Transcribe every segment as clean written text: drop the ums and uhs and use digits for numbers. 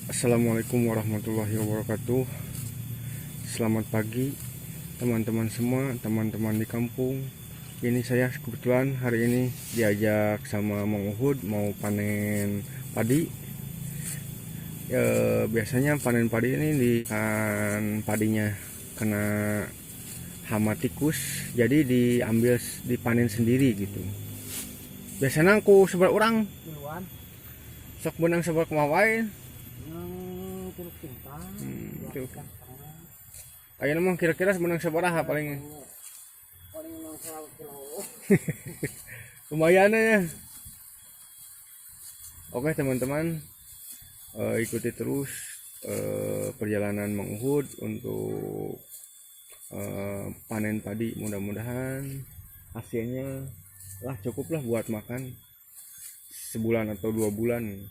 Assalamualaikum warahmatullahi wabarakatuh. Selamat pagi teman-teman semua, teman-teman di kampung. Ini saya kebetulan hari ini diajak sama Mang Uhud mau panen padi. Biasanya panen padi ini kan padinya kena hama tikus, jadi dipanen sendiri gitu. Biasanya aku sebar orang duluan sok benang sebar kemawai. yang curug cintang Ayo namanya kira-kira sebenang sabaraha paling paling 100 kilo. lumayan ya. Oke teman-teman, ikuti terus perjalanan Mang Uhud untuk panen padi. Mudah-mudahan hasilnya cukuplah buat makan sebulan atau 2 bulan.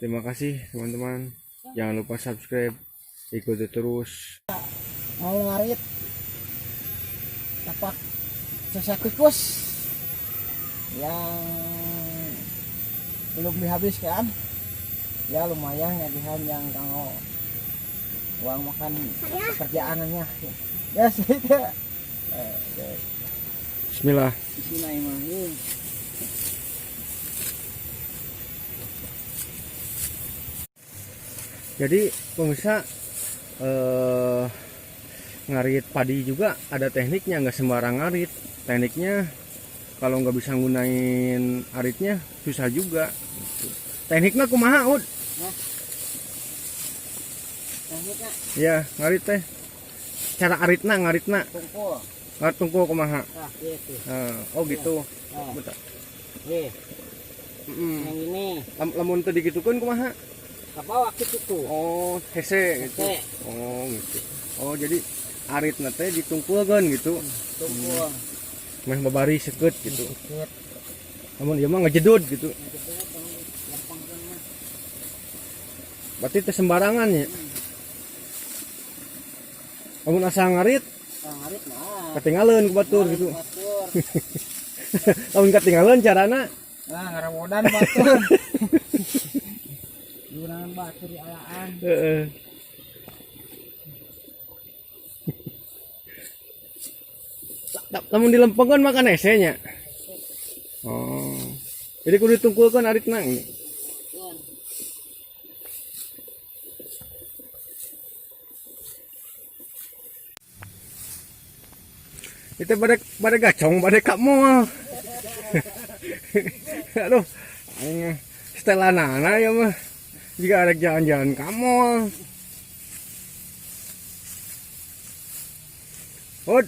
Terima kasih teman-teman, jangan lupa subscribe, ikuti terus. Mau ngarit tapak sisa tikus yang belum dihabiskan, ya lumayan nyagihan yang kanggo uang makan pekerjaannya ya sih. Bismillah. Bismillahirrahmanirrahim. Jadi pemirsa, ngarit padi juga ada tekniknya, nggak sembarang ngarit. Tekniknya kalau nggak bisa gunain aritnya susah juga. Tekniknya kumaha Ud? Tekniknya Ya ngarit teh. Cara ngaritna tungkul. ngarit tungku kumaha? Nah, gitu. Oh gitu. Nah, Bentar. yang ini Lamun teh digitukeun kumaha? apa waktu itu? Oh hese gitu. Hese. Oh gitu. Oh jadi aritna teh ditungkulkeun gitu. Tungkul. Meh babari seukeut gitu. Sedikit. Namun ieu mah ngejedut gitu. Berarti teh sembarangan ya. Namun asal ngarit Ngarit nah. ketinggalan ku batur gitu. Batur. Lamun ketinggalan carana Nah, ngarawodan batur. Gunakan batur di alaan. heeh. Lamun dilempengkeun makan esenya. Oh. Jadi kudu ditungkulkeun aritna. Itu pada gacong, pada kamu. Aduh, setelanana ya mah. Jika ada jalan-jalan kamu. Hod,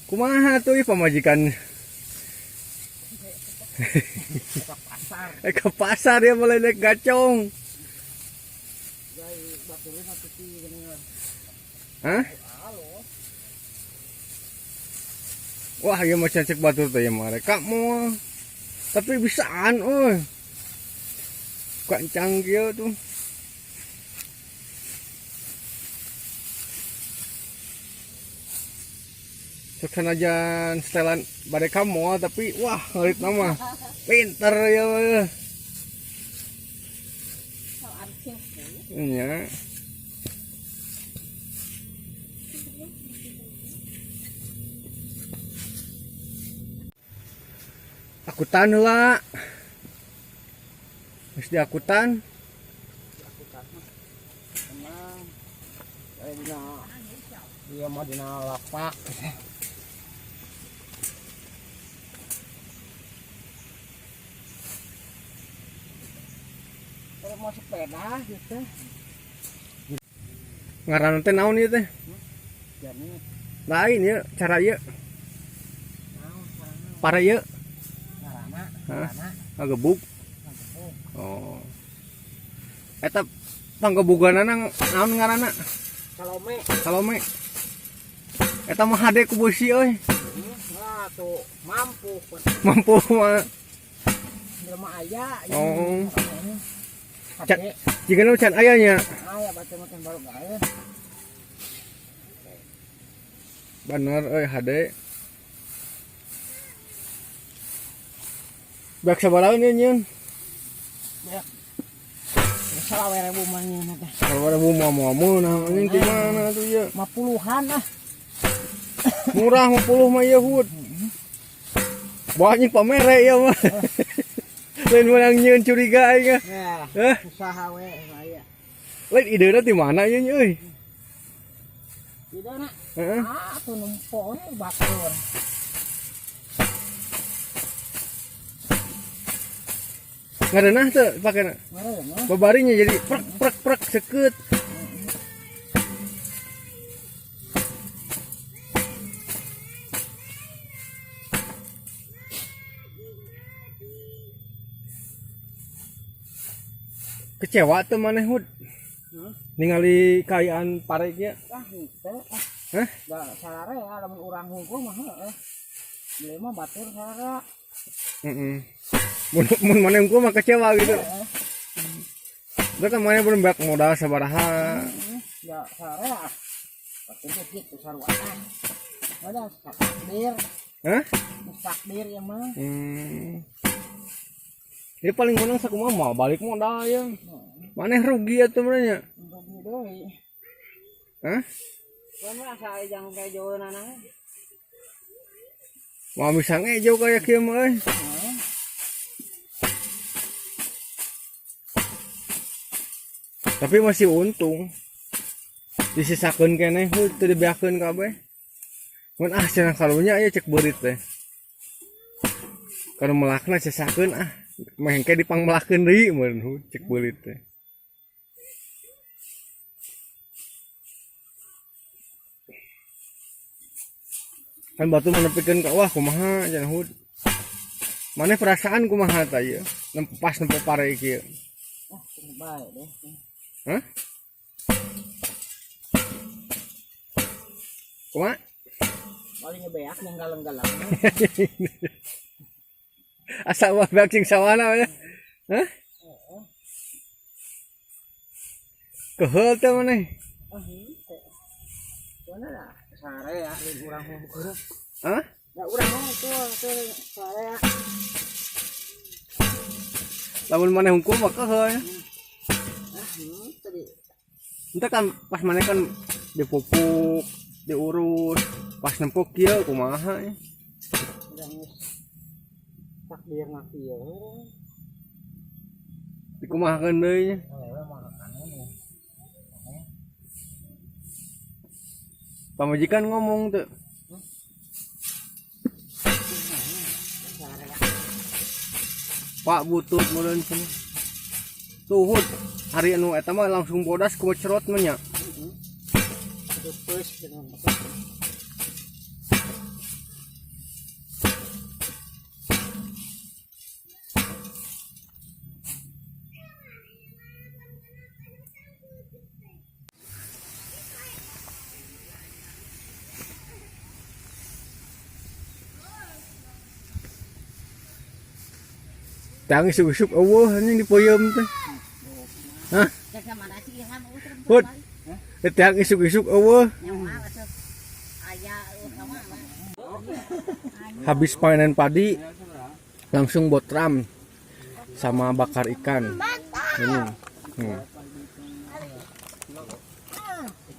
kumaha tuh pamajikan? Ke pasar ya mulai naik gacong. Hah? Wah, ya macam cek batur tuh ya mereka mau. Tapi bisaan, kancang dia tuh. Seksanajan setelan badai kamu, tapi wah ngarit nama pinter ya. Iya. Akutan lah. Mesti akutan. Tenang. Dia mau dina lapak. Kalau mau sepeda gitu. Ngaran teh naon ieu teh? Jadi Lain ya cara ieu. naon sarana Para ieu sarana Hah? sarana ngagebuk. mantep. Oh. Eta panggebuganana naon ngaranna? Kalau Salome. Eta mah hade ku beusi euy. nah tuh mampu Mampu mah. jelema aya. Oh. Hati. Jika nu can aya nya. Aya baca makan baru gawe. Bener euy hade. Bak sabaraha nih nyeun? Ya. 20.000 mannya teh. Kalau ada mau nah anjing gimana tuh ya? 50-an ah. Murah 50 mah ya Hud. Banyak pamere ya mah. Lain menang nyeun curiga aing. Ya. Usaha we saya. Lain idena di mana ya euy? Idena. Heeh. Tuh numpuk we batur. Ngarenah teu pakena. Ngarenah. Babarinya jadi prek seket. Kecewa tuh maneh Hud. Ningali kayaan pare ge. Henteu. Hah? Da sarare ya lamun urang hungkul mah heueuh. Beli mah batur sarare. Heeh. Mun maneh gua mah kecewa gitu. Berarti maneh belum banyak modal sabaraha. Ya sarare ah. Batur kitu sarua. Ada takdir. Hah? Takdir ya mah. Ini paling menang sakumaha mah balik modal ya. Maneh rugi atuh meureunnya. Rugi deui. Hah? Kan asa ejang kayak jauhna nang. Mau bisa ngejo kayak kieu mah euy. Tapi masih untung. Disisakeun keneh teu dibeakeun kabeh. Mun cenah kalunya aya cek beurit teh. Kalau melakna sisakeun mengke dipangmelakeun deui mun cek beurit teh. Kan batu menepikeun ka wah kumaha cenah Hud. Maneh perasaan kumaha tah ieu? Pas nempo pare kieu. Baik deh. Hah? Kumaha? Paling ngebeak yang galang-galang. Asa wah beak cing sawana ya. Hah? Keheul teh maneh. Mana lah? Sare ya, ini urang hungkul. Hah? Ya urang hungkul tuh sare ya. Lamun maneh hungkul mah keheul. Tadi. Ente kan pas maneh kan dipupuk, diurus, pas nempok kieu kumaha ya. Udah geus takdir na kieu. Dikumahakeun deui nya. Pamajikan ngomong tuh. Pak butut meureun cenah. Tuhut hari anu eta mah langsung bodas ku cerot mah nya. Terus dengan Tang isuk-isuk eueuh anjing di peuyeum teh. Hah? Hud. Tang isuk-isuk eueuh. Habis panen padi langsung botram sama bakar ikan. Ini.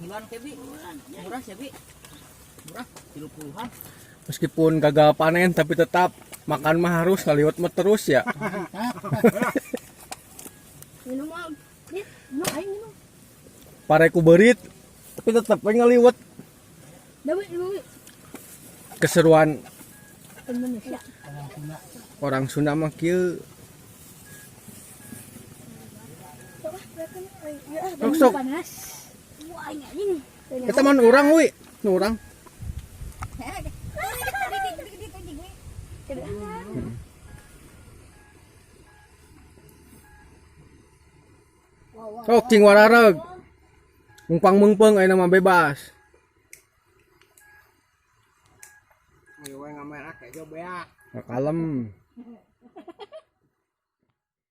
murah sih, Bi. Murah 30-an. Meskipun gagal panen tapi tetap makan mah harus ngaliwat mah terus ya. Minum mah, minum aing minum. Pareku berit tapi tetap ngaliwat. Dawi, Keseruan Indonesia. orang Sunda mah kieu. Sok. Panas. Wah, anjing. Eta mah urang we, nu urang. Sok cing warareg. Mungpang-mungpeung ayeuna mah bebas. Ayo we ngamerak kayak beak. Kalem.